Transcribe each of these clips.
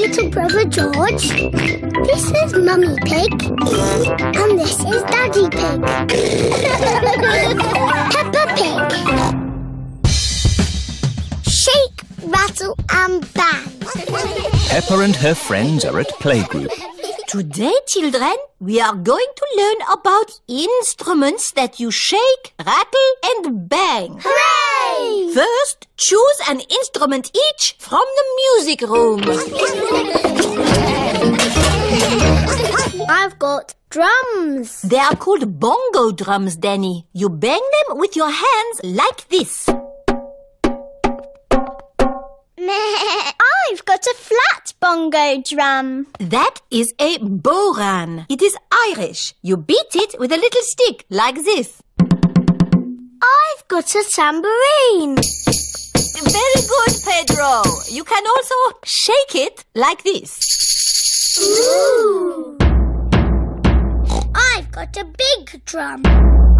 little brother George. This is Mummy Pig. And this is Daddy Pig. Peppa Pig. Shake, rattle and bang. Peppa and her friends are at playgroup. Today, children, we are going to learn about instruments that you shake, rattle and bang. Hooray! First, choose an instrument each from the music room. I've got drums. They are called bongo drums, Danny. You bang them with your hands like this. I've got a flat bongo drum. That is a boran. It is Irish. You beat it with a little stick like this. I've got a tambourine. Very good, Pedro. You can also shake it like this. Ooh. I've got a big drum.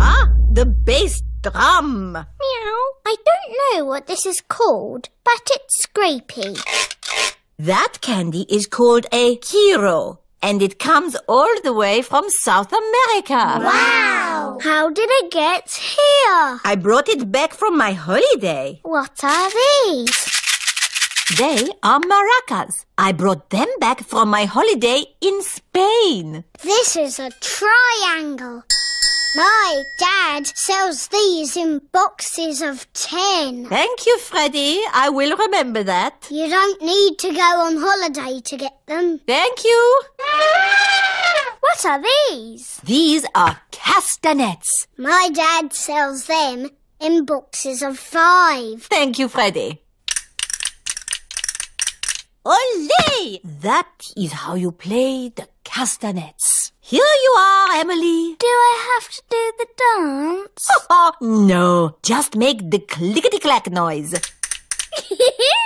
Ah, the bass drum. Meow. I don't know what this is called, but it's scrapey. That candy is called a hero, and it comes all the way from South America. Wow! How did it get here? I brought it back from my holiday. What are these? They are maracas. I brought them back from my holiday in Spain. This is a triangle. My dad sells these in boxes of 10. Thank you, Freddie. I will remember that. You don't need to go on holiday to get them. Thank you. What are these? These are castanets. My dad sells them in boxes of 5. Thank you, Freddie. Olé! That is how you play the castanets. Here you are, Emily. Do I have to do the dance? No, just make the clickety-clack noise.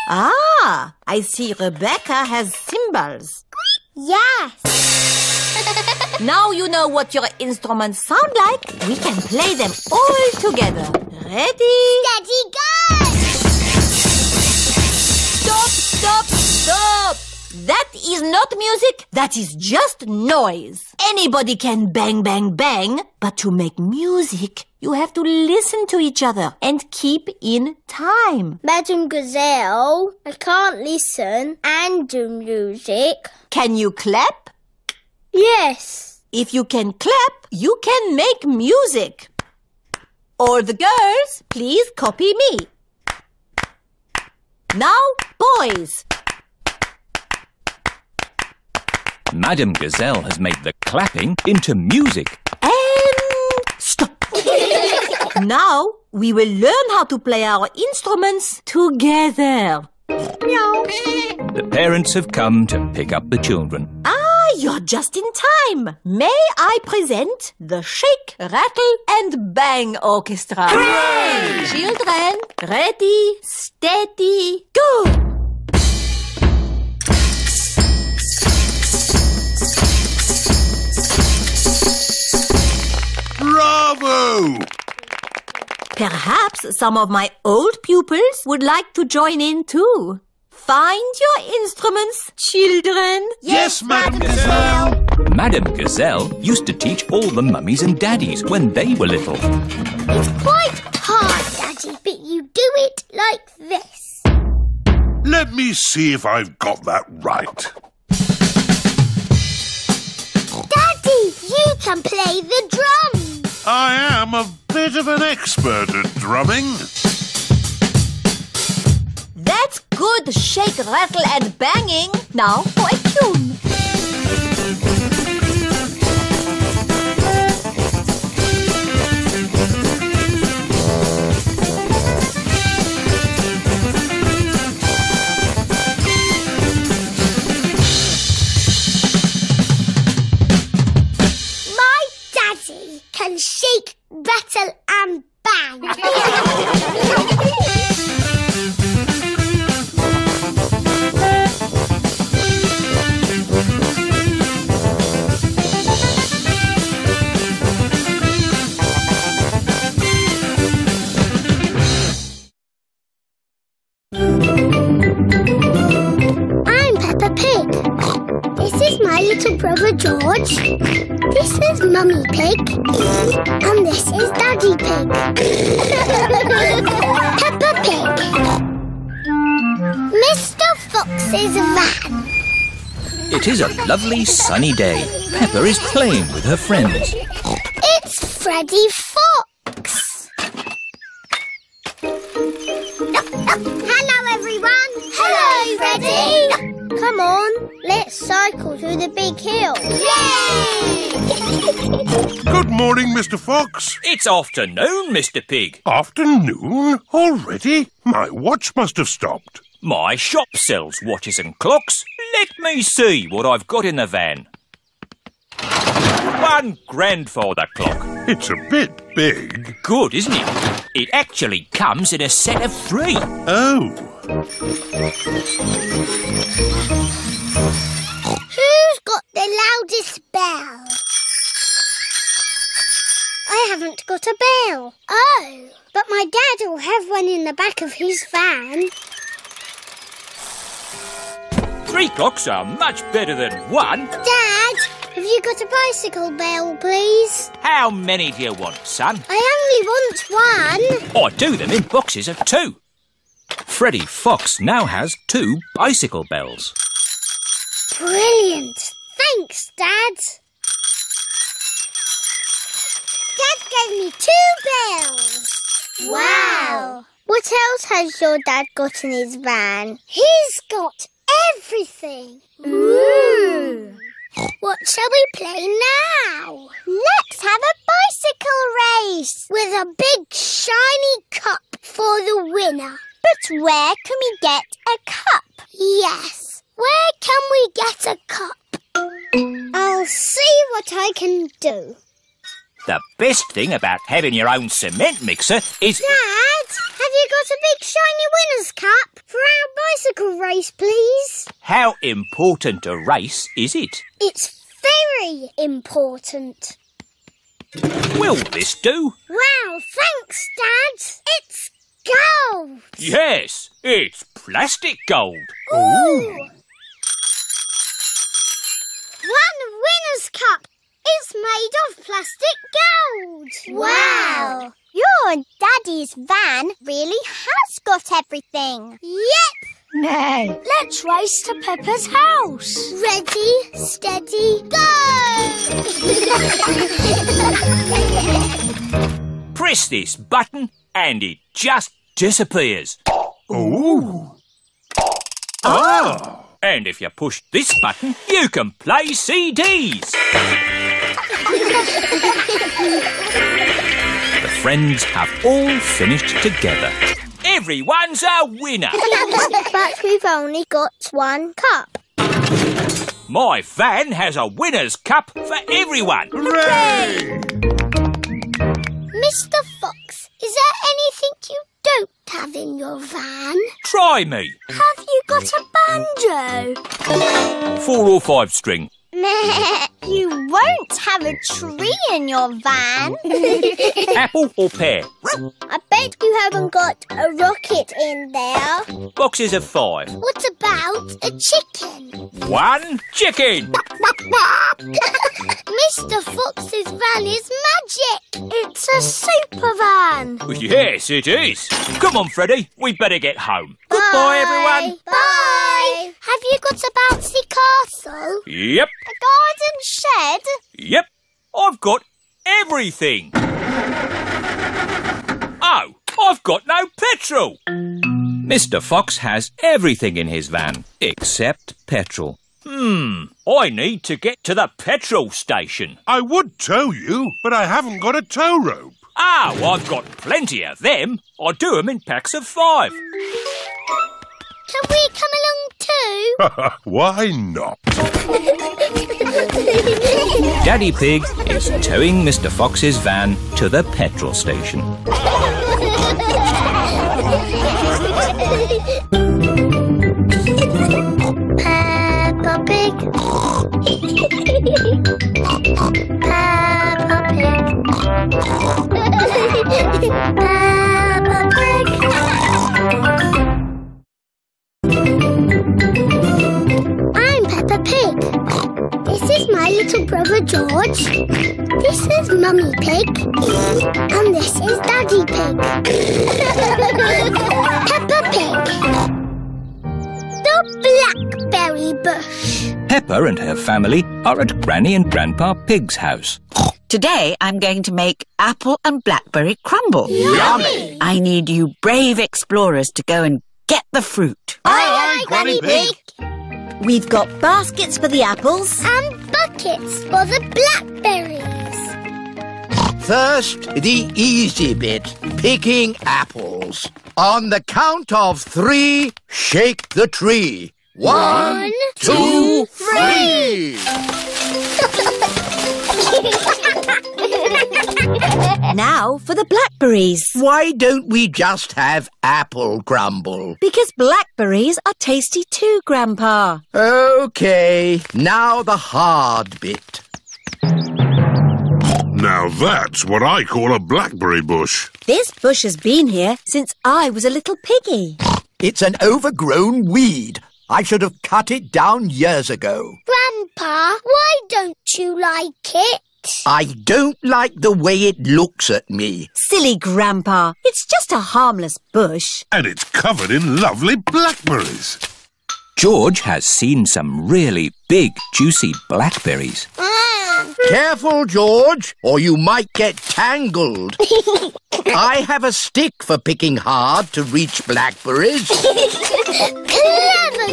Ah, I see Rebecca has cymbals. Yes. Now you know what your instruments sound like. We can play them all together. Ready? Steady, go! Stop, stop, stop! That is not music, that is just noise. Anybody can bang, bang, bang, but to make music, you have to listen to each other and keep in time. Madam Gazelle, I can't listen and do music. Can you clap? Yes. If you can clap, you can make music. All the girls, please copy me. Now, boys. Madam Gazelle has made the clapping into music. And stop. Now we will learn how to play our instruments together. Meow. The parents have come to pick up the children. Ah, you're just in time. May I present the Shake, Rattle and Bang Orchestra. Hooray! Children, ready, steady, go! Bravo! Perhaps some of my old pupils would like to join in too. Find your instruments, children. Yes, Madam Gazelle. Madam Gazelle used to teach all the mummies and daddies when they were little. It's quite hard, Daddy, but you do it like this. Let me see if I've got that right. Daddy, you can play the drums. I am a bit of an expert at drumming. That's good shake, rattle and banging. Now for a tune. My daddy can shake, rattle and bang. Brother George. This is Mummy Pig. And this is Daddy Pig. Peppa Pig. Mr. Fox's van. It is a lovely sunny day. Peppa is playing with her friends. It's Freddy Fox. Hello, everyone. Hello, Freddy. Come on, let's cycle through the big hill. Yay! Good morning, Mr. Fox. It's afternoon, Mr. Pig. Afternoon? Already? My watch must have stopped. My shop sells watches and clocks. Let me see what I've got in the van. One grandfather clock. It's a bit big. Good, isn't it? It actually comes in a set of 3. Oh. Who's got the loudest bell? I haven't got a bell. Oh, but my dad will have one in the back of his van. 3 clocks are much better than 1. Dad, have you got a bicycle bell, please? How many do you want, son? I only want one. I do them in boxes of 2. Freddy Fox now has 2 bicycle bells. Brilliant. Thanks, Dad. Dad gave me 2 bells. Wow. What else has your dad got in his van? He's got everything. Ooh. What shall we play now? Let's have a bicycle race with a big shiny cup for the winner. But where can we get a cup? Yes, where can we get a cup? I'll see what I can do. The best thing about having your own cement mixer is... Dad, have you got a big shiny winner's cup for our bicycle race, please? How important a race is it? It's very important. Will this do? Wow, thanks, Dad. It's gold. Yes, it's plastic gold. Ooh. One winner's cup. It's made of plastic gold. Wow. Your daddy's van really has got everything. Yep. No. Let's race to Peppa's house. Ready, steady, go! Press this button and it just disappears. Oh. Ah. And if you push this button, you can play CDs. The friends have all finished together. Everyone's a winner. But we've only got 1 cup. My van has a winner's cup for everyone. Hooray! Mr. Fox, is there anything you don't have in your van? Try me. Have you got a banjo? 4 or 5 string. You won't have a tree in your van. Apple or pear. I bet you haven't got a rocket in there. Boxes of 5. What about a chicken? 1 chicken. Mr. Fox's van is magic. It's a super van. Yes, it is. Come on, Freddy. We better get home. Goodbye, everyone. Bye. Have you got a bouncy castle? Yep. A garden shed? Yep. I've got everything. Oh, I've got no petrol. Mr. Fox has everything in his van except petrol. I need to get to the petrol station. I would tow you, but I haven't got a tow rope. Oh, I've got plenty of them. I do them in packs of 5. Can we come along too? Why not? Daddy Pig is towing Mr. Fox's van to the petrol station. Peppa Pig. Peppa Pig. Peppa Pig. I'm Peppa Pig. This is my little brother George. This is Mummy Pig. And this is Daddy Pig. Peppa Pig. The Blackberry Bush. Peppa and her family are at Granny and Grandpa Pig's house. Today I'm going to make apple and blackberry crumble. Yummy! I need you brave explorers to go and get the fruit. Aye, Granny Pig. We've got baskets for the apples. And buckets for the blackberries. First, the easy bit, picking apples. On the count of 3, shake the tree. 1, 2, 3. Now for the blackberries. Why don't we just have apple crumble? Because blackberries are tasty too, Grandpa. OK, now the hard bit. Now that's what I call a blackberry bush. This bush has been here since I was a little piggy. It's an overgrown weed. I should have cut it down years ago. Grandpa, why don't you like it? I don't like the way it looks at me. Silly Grandpa, it's just a harmless bush. And it's covered in lovely blackberries. George has seen some really big, juicy blackberries. Careful, George, or you might get tangled. I have a stick for picking hard to reach blackberries. Clever,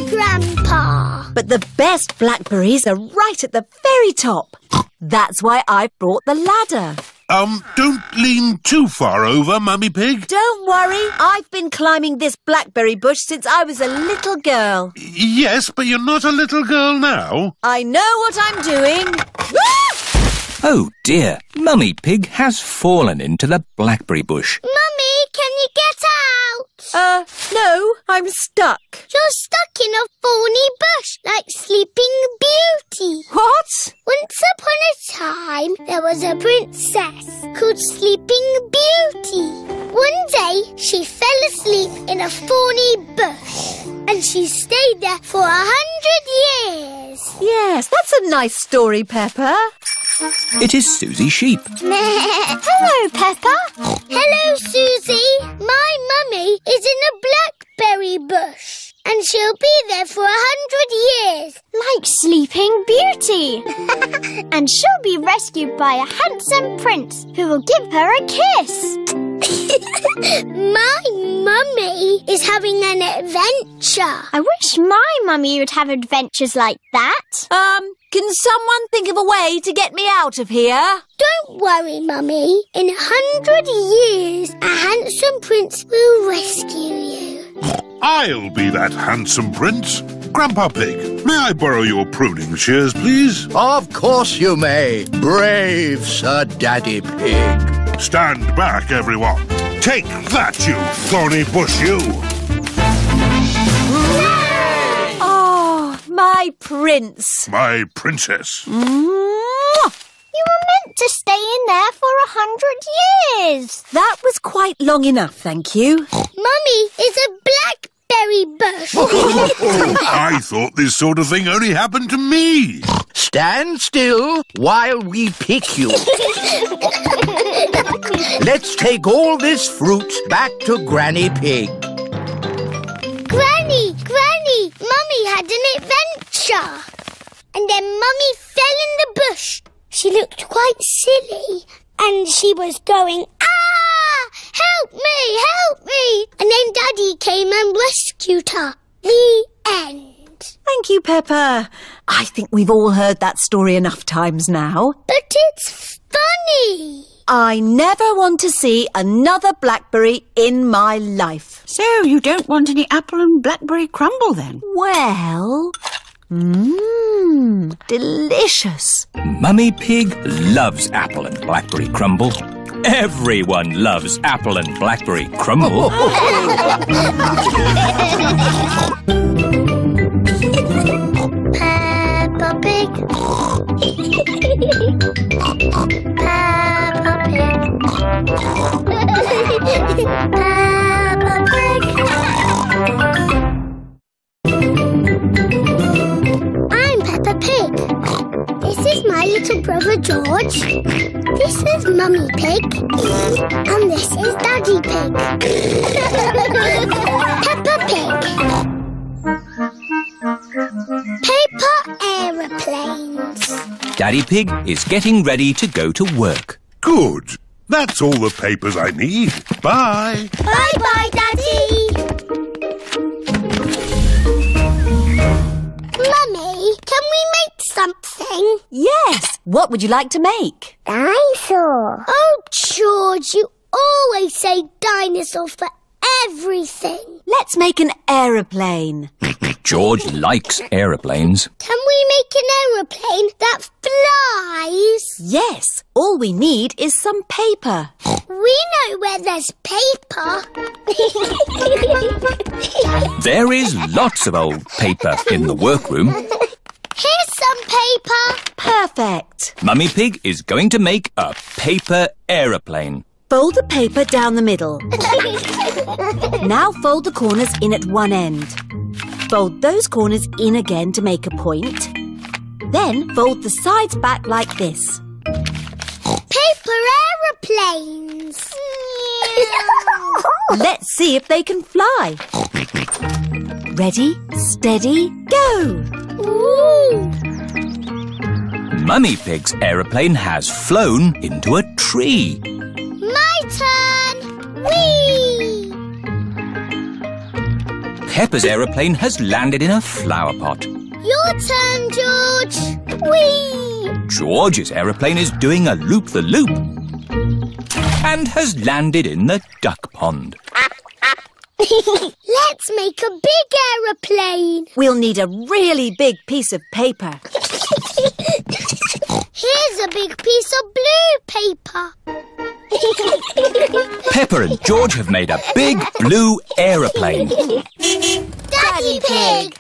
Grandpa. But the best blackberries are right at the very top. That's why I brought the ladder. Don't lean too far over, Mummy Pig. Don't worry, I've been climbing this blackberry bush since I was a little girl. Yes, but you're not a little girl now. I know what I'm doing. Oh dear, Mummy Pig has fallen into the blackberry bush. Mummy, can you get out? No, I'm stuck. You're stuck in a thorny bush like Sleeping Beauty. What? Once upon a time, there was a princess called Sleeping Beauty. One day, she fell asleep in a thorny bush. And she stayed there for 100 years. Yes, that's a nice story, Peppa. It is Susie Sheep. Hello, Peppa. Hello, Susie. My mummy is in a blackberry bush. And she'll be there for 100 years. Like Sleeping Beauty. And she'll be rescued by a handsome prince who will give her a kiss. My mummy is having an adventure. I wish my mummy would have adventures like that. Can someone think of a way to get me out of here? Don't worry, Mummy. In 100 years, a handsome prince will rescue you. I'll be that handsome prince. Grandpa Pig, may I borrow your pruning shears, please? Of course you may, brave Sir Daddy Pig. Stand back, everyone. Take that, you thorny bush, you. Oh, my prince. My princess. You were meant to stay in there for 100 years. That was quite long enough, thank you. Mummy is a blackberry bush. I thought this sort of thing only happened to me. Stand still while we pick you. Let's take all this fruit back to Granny Pig. Granny, Mummy had an adventure. And then Mummy fell in the bush. She looked quite silly. And she was going, ah! Help me! And then Daddy came and rescued her. The end. Thank you, Peppa. I think we've all heard that story enough times now. But it's funny. I never want to see another blackberry in my life. So you don't want any apple and blackberry crumble then? Well, delicious. Mummy Pig loves apple and blackberry crumble. Everyone loves apple and blackberry crumble. Peppa Pig. Peppa Pig. Peppa Pig. I'm Peppa Pig. This is my Daddy Pig is getting ready to go to work. Good. That's all the papers I need. Bye. Bye-bye, Daddy. Mummy, can we make something? Yes. What would you like to make? Dinosaur. Oh, George, you always say dinosaur for everything. Let's make an aeroplane. George likes aeroplanes. Can we make an aeroplane that flies? Yes. All we need is some paper. We know where there's paper. There is lots of old paper in the workroom. Here's some paper. Perfect. Mummy Pig is going to make a paper aeroplane. Fold the paper down the middle. Now fold the corners in at one end. Fold those corners in again to make a point. Then fold the sides back like this. Paper aeroplanes. Let's see if they can fly. Ready, steady, go! Ooh. Mummy Pig's aeroplane has flown into a tree. My turn. Whee! Peppa's aeroplane has landed in a flower pot. Your turn, George. Whee! George's aeroplane is doing a loop-the-loop and has landed in the duck pond. Let's make a big aeroplane. We'll need a really big piece of paper. Here's a big piece of blue paper. Peppa and George have made a big blue aeroplane. Daddy Pig.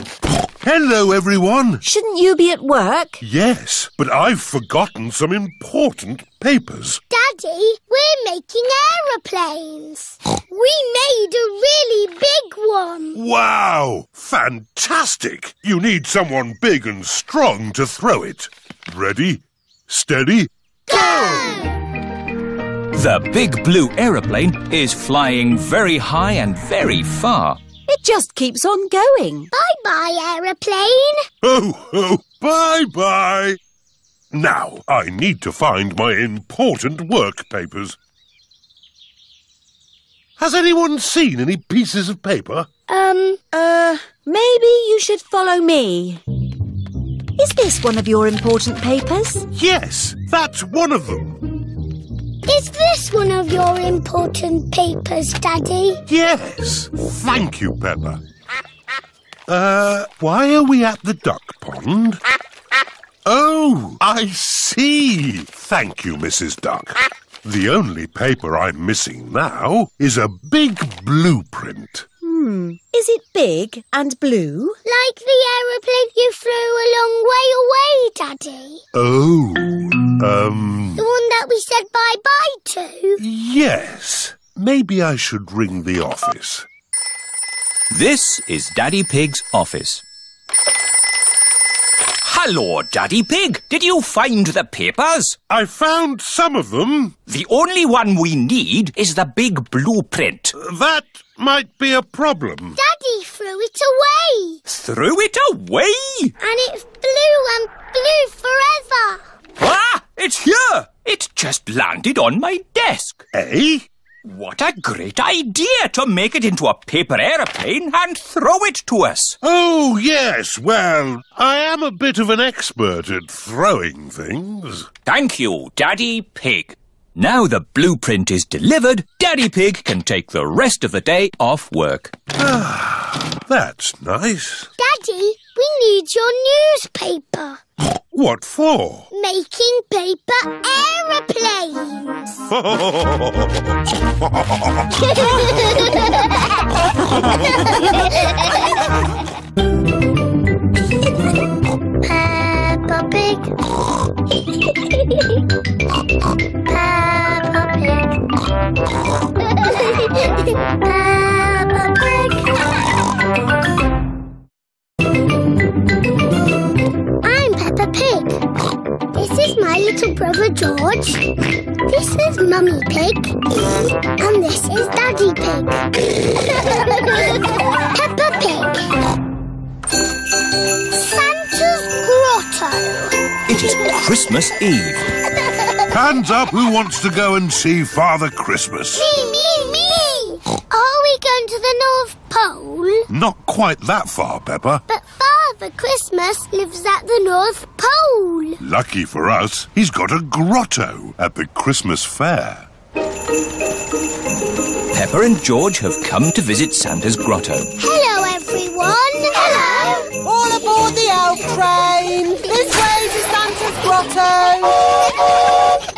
Hello, everyone. Shouldn't you be at work? Yes, but I've forgotten some important papers. Daddy, we're making aeroplanes. We made a really big one. Wow! Fantastic! You need someone big and strong to throw it. Ready, steady, Go! The big blue aeroplane is flying very high and very far. It just keeps on going. Bye-bye, aeroplane. Oh, bye-bye. Now, I need to find my important work papers. Has anyone seen any pieces of paper? Maybe you should follow me. Is this one of your important papers? Yes, that's one of them. Is this one of your important papers, Daddy? Yes. Thank you, Peppa. Why are we at the duck pond? Oh, I see. Thank you, Mrs. Duck. The only paper I'm missing now is a big blueprint. Is it big and blue? Like the aeroplane you flew a long way away, Daddy. Oh, The one that we said bye-bye to. yes. Maybe I should ring the office. This is Daddy Pig's office. Hello, Daddy Pig. Did you find the papers? I found some of them. The only one we need is the big blueprint. That might be a problem. Daddy threw it away. Threw it away? And it flew and flew forever. Ah! It's here! It just landed on my desk. Eh? What a great idea to make it into a paper aeroplane and throw it to us. Oh, yes. Well, I am a bit of an expert at throwing things. Thank you, Daddy Pig. Now the blueprint is delivered, Daddy Pig can take the rest of the day off work. That's nice. Daddy, we need your newspaper. What for? Making paper aeroplanes. Peppa Pig. Peppa Pig. Peppa Pig. I'm Peppa Pig. This is my little brother George. This is Mummy Pig. And this is Daddy Pig. Peppa Pig. Santa's Grotto. It is Christmas Eve. Hands up who wants to go and see Father Christmas. Me! Are we going to the North Pole? Not quite that far, Peppa. But Father Christmas lives at the North Pole. Lucky for us, he's got a grotto at the Christmas fair. Peppa and George have come to visit Santa's grotto. Hello, everyone. Hello. All aboard the elf train. This way to Santa's grotto.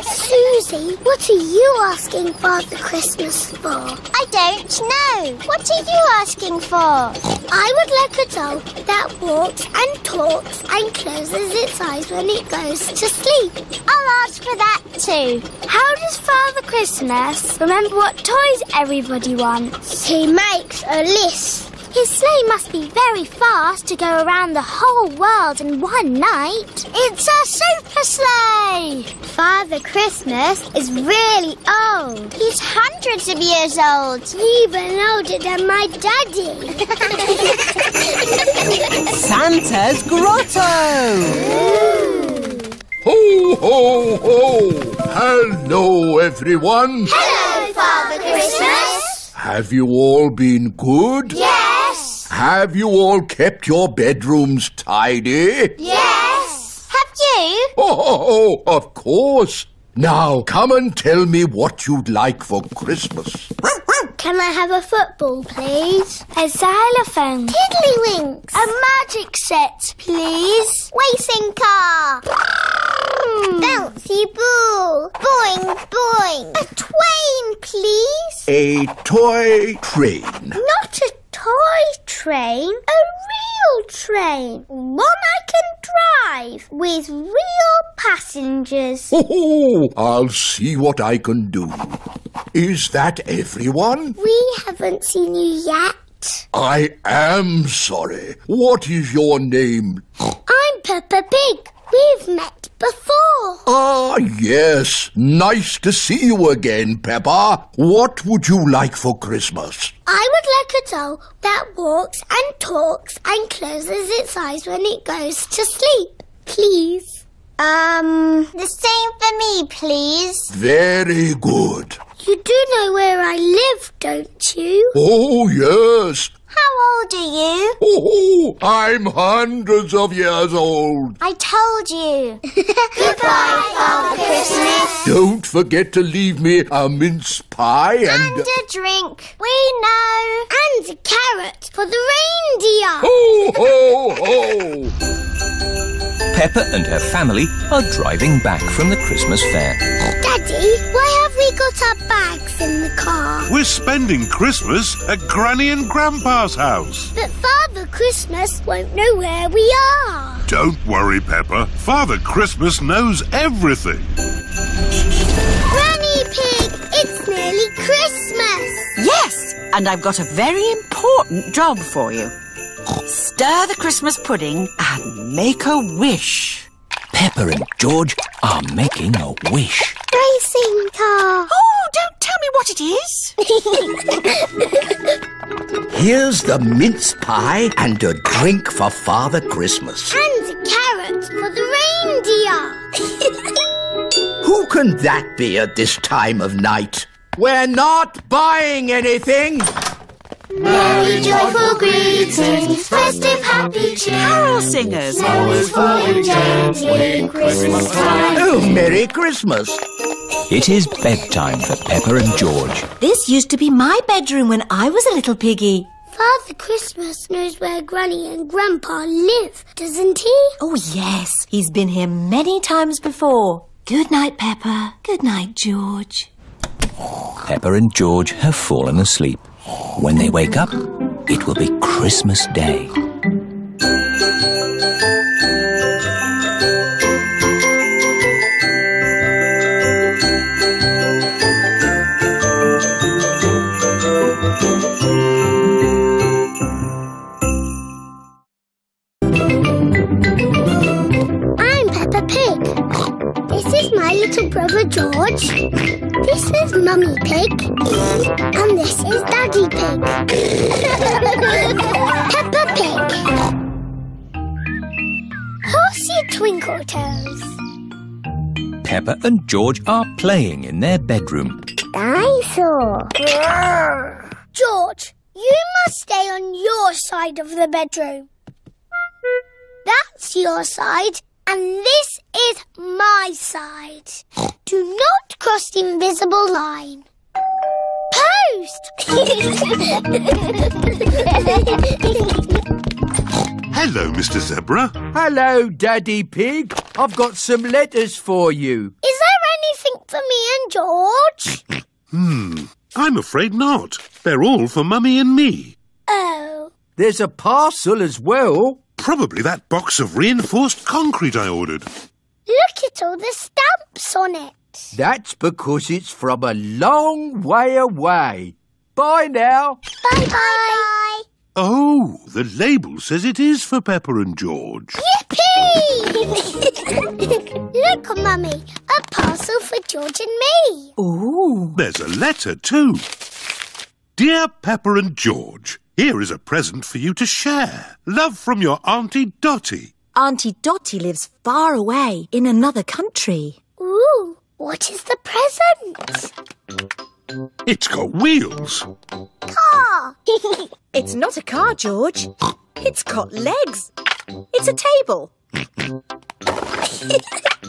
Susie, what are you asking Father Christmas for? I don't know. What are you asking for? I would like a doll that walks and talks and closes its eyes when it goes to sleep. I'll ask for that too. How does Father Christmas remember what toys everybody wants? He makes a list. His sleigh must be very fast to go around the whole world in one night. It's a super sleigh. Father Christmas is really old. He's hundreds of years old. Even older than my daddy. Santa's grotto. Ho, ho, ho! Hello, everyone. Hello, Father Christmas. Have you all been good? Yes. Have you all kept your bedrooms tidy? Yes. Have you? Oh, of course. Now, come and tell me what you'd like for Christmas. Can I have a football, please? A xylophone. Tiddlywinks. A magic set, please. Racing car. Bouncy ball. Boing, boing. A twain, please. A toy train. Not a toy train. A real train. One I can drive with real passengers. Oh, I'll see what I can do. Is that everyone? We haven't seen you yet. I am sorry. What is your name? I'm Peppa Pig. We've met before. Ah, yes. Nice to see you again, Peppa. What would you like for Christmas? I would like a doll that walks and talks and closes its eyes when it goes to sleep, please. The same for me, please. Very good. You do know where I live, don't you? Oh, yes. How old are you? Oh, I'm hundreds of years old. I told you. Goodbye, Father Christmas. Don't forget to leave me a mince pie And a drink. We know. And a carrot for the reindeer. Ho, ho, ho! Peppa and her family are driving back from the Christmas fair. Daddy, why have we got our bags in the car? We're spending Christmas at Granny and Grandpa's house. But Father Christmas won't know where we are. Don't worry, Peppa. Father Christmas knows everything. Granny Pig, it's nearly Christmas. Yes, and I've got a very important job for you. Stir the Christmas pudding and make a wish. Peppa and George are making a wish. Racing car. Oh, don't tell me what it is. Here's the mince pie and a drink for Father Christmas. And a carrot for the reindeer. Who can that be at this time of night? We're not buying anything. Merry joyful greetings, festive happy cheer. Carol singers. Snow is falling gently in Christmas time. Oh, Merry Christmas. It is bedtime for Peppa and George. This used to be my bedroom when I was a little piggy. Father Christmas knows where Granny and Grandpa live, doesn't he? Oh, yes. He's been here many times before. Good night, Peppa. Good night, George. Peppa and George have fallen asleep. When they wake up, it will be Christmas Day. I'm Peppa Pig. This is my little brother George. This is Mummy Pig. And this is Daddy Pig. Peppa Pig. Horsey Twinkle Toes. Peppa and George are playing in their bedroom. Dinosaur. George, you must stay on your side of the bedroom. That's your side, and this is my side. Do not cross the invisible line. Post! Hello, Mr. Zebra. Hello, Daddy Pig. I've got some letters for you. Is there anything for me and George? I'm afraid not. They're all for Mummy and me. Oh. There's a parcel as well. Probably that box of reinforced concrete I ordered. Look at all the stamps on it. That's because it's from a long way away. Bye now. Bye-bye. Oh, the label says it is for Peppa and George. Yippee! Look, Mummy, a parcel for George and me. Ooh. There's a letter too. Dear Peppa and George, here is a present for you to share. Love from your Auntie Dottie. Auntie Dottie lives far away in another country. Ooh, what is the present? It's got wheels. Car. It's not a car, George. It's got legs. It's a table.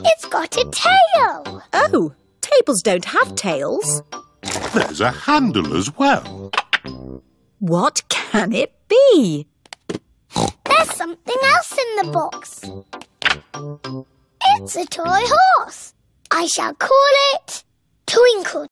It's got a tail. Oh, tables don't have tails. There's a handle as well. What can it be? There's something else in the box. It's a toy horse. I shall call it Twinkle